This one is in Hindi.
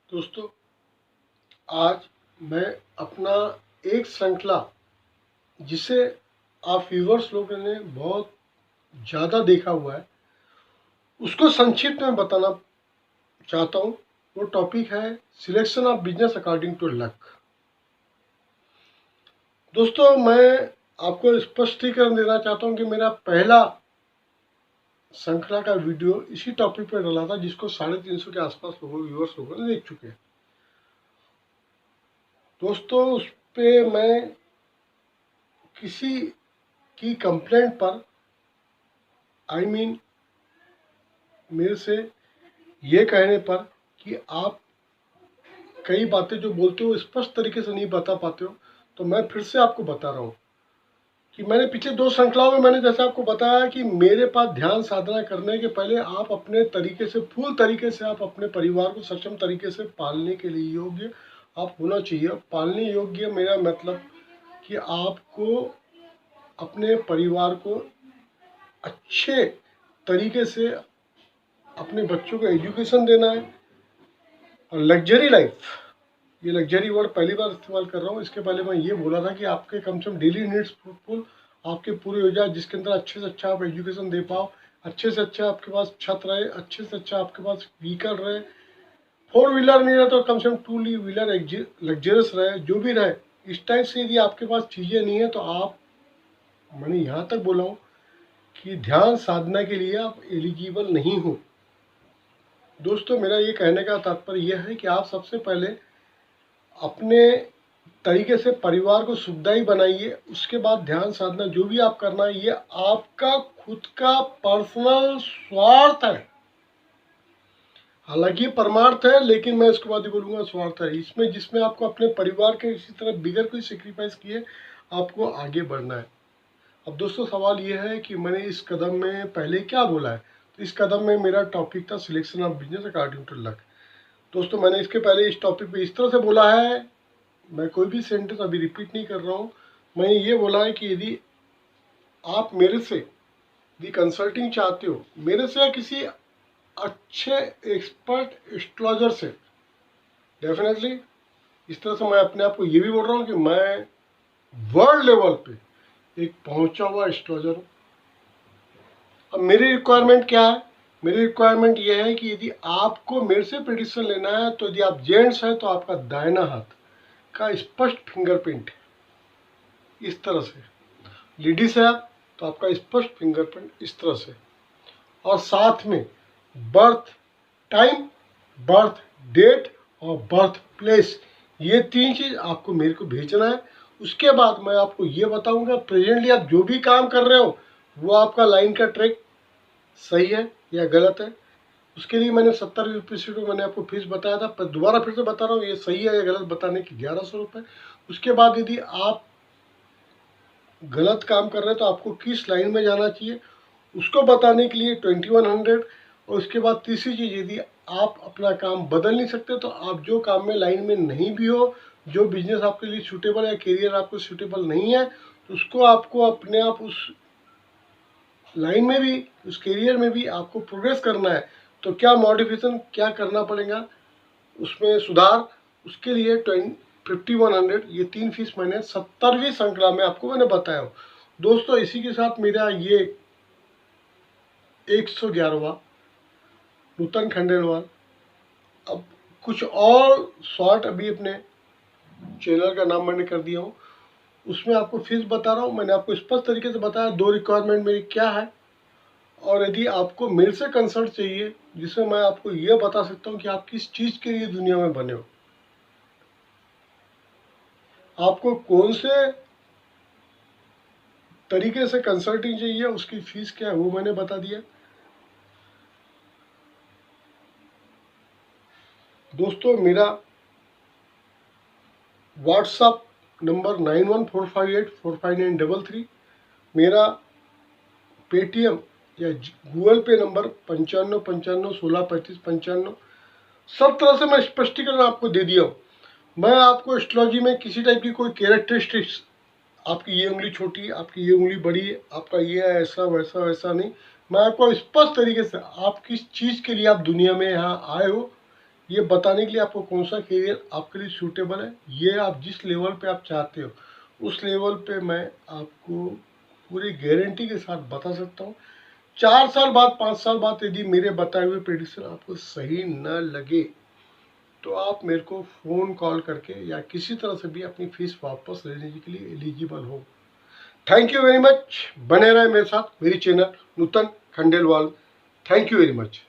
दोस्तों, आज मैं अपना एक श्रृंखला जिसे आप व्यूवर्स लोगों ने बहुत ज़्यादा देखा हुआ है उसको संक्षिप्त में बताना चाहता हूँ। वो टॉपिक है selection of business according to luck. दोस्तों, मैं आपको स्पष्टीकरण देना चाहता हूँ कि मेरा पहला श्रृंखला का वीडियो इसी टॉपिक पर डाला था जिसको 350 के आसपास व्यूवर्स लोगों ने देख चुके हैं। दोस्तों, उस पर मैं किसी की कंप्लेंट पर मेरे से ये कहने पर कि आप कई बातें जो बोलते हो स्पष्ट तरीके से नहीं बता पाते हो, तो मैं फिर से आपको बता रहा हूँ कि मैंने पिछले 2 श्रृंखलाओं में मैंने जैसे आपको बताया कि मेरे पास ध्यान साधना करने के पहले आप अपने तरीके से फुल तरीके से आप अपने परिवार को सक्षम तरीके से पालने के लिए योग्य आप होना चाहिए। पालने योग्य मेरा मतलब कि आपको अपने परिवार को अच्छे तरीके से अपने बच्चों को एजुकेशन देना है। और लग्जरी लाइफ, ये लग्जरी वर्ड पहली बार इस्तेमाल कर रहा हूँ। इसके पहले मैं ये बोला था कि आपके कम से कम डेली नीड्स फुल आपके पूरे हो जाए, जिसके अंदर अच्छे से अच्छा आप एजुकेशन दे पाओ, अच्छे से अच्छा आपके पास छत रहे, अच्छे से अच्छा आपके पास व्हीकल रहे, 4 व्हीलर नहीं रहे तो कम से कम 2 व्हीलर लग्जरियस रहे, जो भी रहे। इस टाइप से यदि आपके पास चीज़ें नहीं है तो आप, मैंने यहाँ तक बोला हूँ कि ध्यान साधना के लिए आप एलिजिबल नहीं हो। दोस्तों, मेरा ये कहने का तात्पर्य यह है कि आप सबसे पहले अपने तरीके से परिवार को सुखदायी बनाइए। उसके बाद ध्यान साधना जो भी आप करना है, ये आपका खुद का पर्सनल स्वार्थ है। हालांकि परमार्थ है, लेकिन मैं इसके बाद ही बोलूँगा स्वार्थ है इसमें, जिसमें आपको अपने परिवार के इसी तरह बिगड़ कोई सेक्रीफाइस किए आपको आगे बढ़ना है। अब दोस्तों, सवाल ये है कि मैंने इस कदम में पहले क्या बोला है। तो इस कदम में मेरा टॉपिक था selection of business according to luck. दोस्तों, मैंने इसके पहले इस टॉपिक पे इस तरह से बोला है, मैं कोई भी सेंटेंस अभी रिपीट नहीं कर रहा हूँ। मैंने ये बोला है कि यदि आप मेरे से यदि कंसल्टिंग चाहते हो, मेरे से या किसी अच्छे एक्सपर्ट एस्ट्रोलॉजर से, डेफिनेटली इस तरह से मैं अपने आप को ये भी बोल रहा हूँ कि मैं वर्ल्ड लेवल पे एक पहुंचा हुआ एस्ट्रोलॉजर हूँ। अब मेरी रिक्वायरमेंट क्या है? मेरी रिक्वायरमेंट ये है कि यदि आपको मेरे से प्रेडिक्शन लेना है तो यदि आप जेंट्स हैं तो आपका दाहिना हाथ का स्पष्ट फिंगरप्रिंट इस तरह से, लेडीज है आप तो आपका स्पष्ट फिंगरप्रिंट इस तरह से, और साथ में बर्थ टाइम, बर्थ डेट और बर्थ प्लेस, ये 3 चीज़ आपको मेरे को भेजना है। उसके बाद मैं आपको ये बताऊंगा प्रेजेंटली आप जो भी काम कर रहे हो वो आपका लाइन का ट्रैक सही है या गलत है। उसके लिए मैंने 70 एपिसोड में मैंने आपको फीस बताया था, पर दोबारा फिर से बता रहा हूँ, ये सही है या गलत बताने की 1100 रुपये। उसके बाद यदि आप गलत काम कर रहे हैं तो आपको किस लाइन में जाना चाहिए उसको बताने के लिए 2100। और उसके बाद तीसरी चीज़, यदि आप अपना काम बदल नहीं सकते तो आप जो काम में लाइन में नहीं भी हो, जो बिजनेस आपके लिए सूटेबल है, करियर आपको सूटेबल नहीं है, तो उसको आपको अपने आप उस लाइन में भी, उस करियर में भी आपको प्रोग्रेस करना है। तो क्या मॉडिफिकेशन क्या करना पड़ेगा, उसमें सुधार, उसके लिए 5100 ये 3 फीस मैंने 70वीं श्रृंखला में आपको मैंने बताया हो। दोस्तों, इसी के साथ मेरा ये 111वां नूतन खंडेलवाल, अब कुछ और शॉर्ट अभी अपने चैनल का नाम मैंने कर दिया हूँ, उसमें आपको फीस बता रहा हूँ। मैंने आपको स्पष्ट तरीके से बताया 2 रिक्वायरमेंट मेरी क्या है, और यदि आपको मेरे से कंसल्ट चाहिए जिसमें मैं आपको ये बता सकता हूँ कि आप किस चीज़ के लिए दुनिया में बने हो, आपको कौन से तरीके से कंसल्टिंग चाहिए, उसकी फीस क्या है वो मैंने बता दिया। दोस्तों, मेरा व्हाट्सअप नंबर 9145845933, मेरा पेटीएम या गूगल पे नंबर 9555163555। सब तरह से मैं स्पष्टीकरण आपको दे दिया हूँ। मैं आपको एस्ट्रोलॉजी में किसी टाइप की कोई कैरेक्टरिस्टिक्स, आपकी ये उंगली छोटी, आपकी ये उंगली बड़ी, आपका ये ऐसा वैसा वैसा नहीं, मैं आपको स्पष्ट तरीके से आप किस चीज़ के लिए आप दुनिया में यहाँ आए हो, ये बताने के लिए आपको कौन सा करियर आपके लिए सूटेबल है, ये आप जिस लेवल पे आप चाहते हो उस लेवल पे मैं आपको पूरी गारंटी के साथ बता सकता हूँ। 4 साल बाद 5 साल बाद यदि मेरे बताए हुए प्रेडिक्शन आपको सही न लगे तो आप मेरे को फ़ोन कॉल करके या किसी तरह से भी अपनी फीस वापस लेने के लिए एलिजिबल हो। Thank you very much. बने रहे मेरे साथ, मेरी channel Nutan Khandelwal. Thank you very much.